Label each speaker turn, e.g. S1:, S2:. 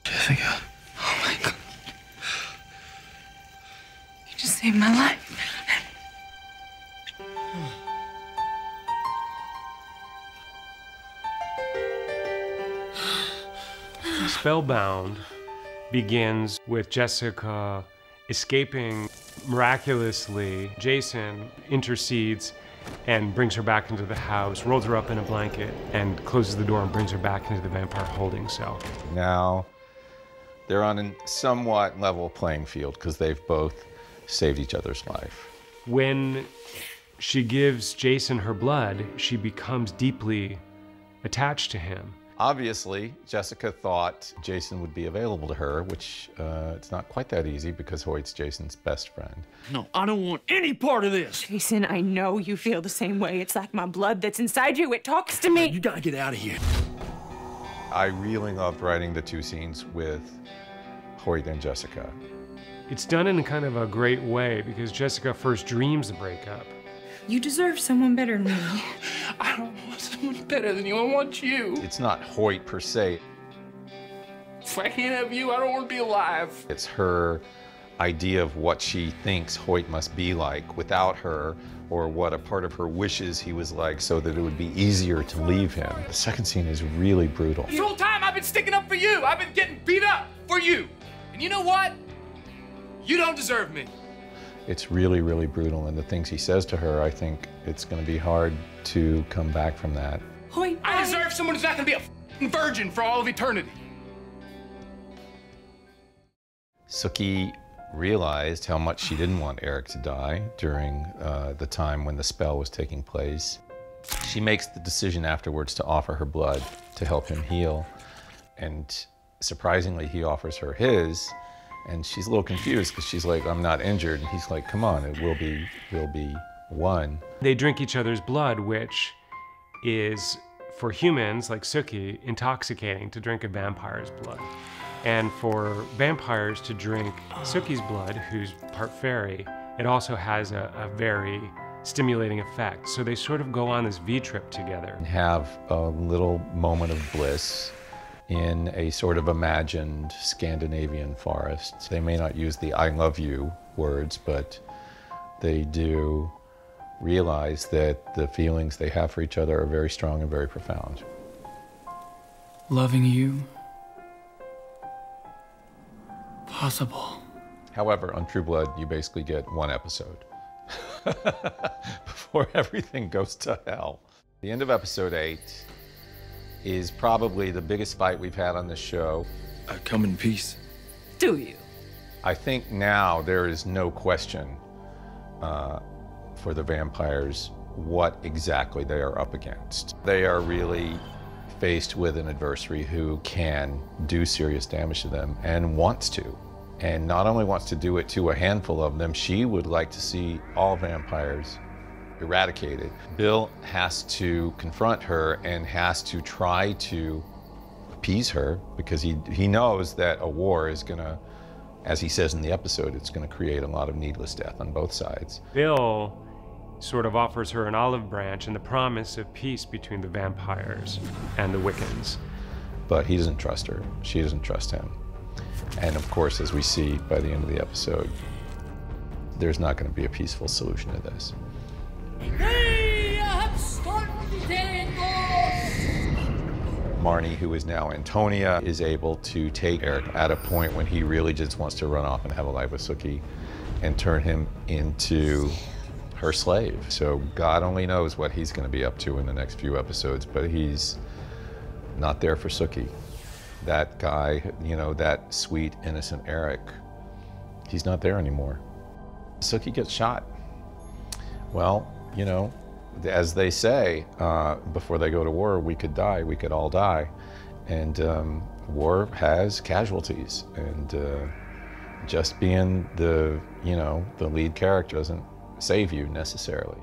S1: Jessica.
S2: Oh my God. You just saved my life.
S3: Spellbound begins with Jessica escaping miraculously. Jason intercedes and brings her back into the house, rolls her up in a blanket, and closes the door and brings her back into the vampire holding cell.
S4: Now, they're on a somewhat level playing field because they've both saved each other's life.
S3: When she gives Jason her blood, she becomes deeply attached to him.
S4: Obviously, Jessica thought Jason would be available to her, which it's not quite that easy because Hoyt's Jason's best friend.
S1: No, I don't want any part of this.
S2: Jason, I know you feel the same way. It's like my blood that's inside you. It talks to me.
S1: You gotta get out of here.
S4: I really loved writing the two scenes with Hoyt and Jessica.
S3: It's done in kind of a great way because Jessica first dreams the breakup.
S2: You deserve someone better than me.
S1: I don't want someone better than you. I want you.
S4: It's not Hoyt per se.
S1: If I can't have you, I don't want to be alive.
S4: It's her idea of what she thinks Hoyt must be like without her, or what a part of her wishes he was like so that it would be easier to leave him. The second scene is really brutal.
S1: This whole time I've been sticking up for you. I've been getting beat up for you. And you know what? You don't deserve me.
S4: It's really, really brutal, and the things he says to her, I think it's going to be hard to come back from that.
S2: Hoyt,
S1: I deserve someone who's not going to be a f***ing virgin for all of eternity.
S4: Sookie realized how much she didn't want Eric to die during the time when the spell was taking place. She makes the decision afterwards to offer her blood to help him heal, and surprisingly, he offers her his. And she's a little confused because she's like, I'm not injured. And he's like, come on, we'll be one.
S3: They drink each other's blood, which is, for humans like Sookie, intoxicating to drink a vampire's blood. And for vampires to drink Sookie's blood, who's part fairy, it also has a very stimulating effect. So they sort of go on this V-trip together.
S4: And have a little moment of bliss in a sort of imagined Scandinavian forest. They may not use the I love you words, but they do realize that the feelings they have for each other are very strong and very profound.
S1: Loving you. Possible.
S4: However, on True Blood, you basically get one episode before everything goes to hell. The end of episode 8 is probably the biggest fight we've had on this show.
S1: I come in peace.
S2: Do you?
S4: I think now there is no question for the vampires what exactly they are up against. They are really faced with an adversary who can do serious damage to them and wants to. And not only wants to do it to a handful of them, she would like to see all vampires eradicated. Bill has to confront her and has to try to appease her because he knows that a war is gonna, as he says in the episode, it's gonna create a lot of needless death on both sides.
S3: Bill sort of offers her an olive branch and the promise of peace between the vampires and the Wiccans.
S4: But he doesn't trust her. She doesn't trust him. And of course, as we see by the end of the episode, there's not gonna be a peaceful solution to this. Marnie, who is now Antonia, is able to take Eric at a point when he really just wants to run off and have a life with Sookie and turn him into her slave. So God only knows what he's going to be up to in the next few episodes, but he's not there for Sookie. That guy, you know, that sweet, innocent Eric, he's not there anymore. Sookie gets shot. Well, you know, as they say, before they go to war, we could die, we could all die. And war has casualties. And just being the, you know, the lead character doesn't save you necessarily.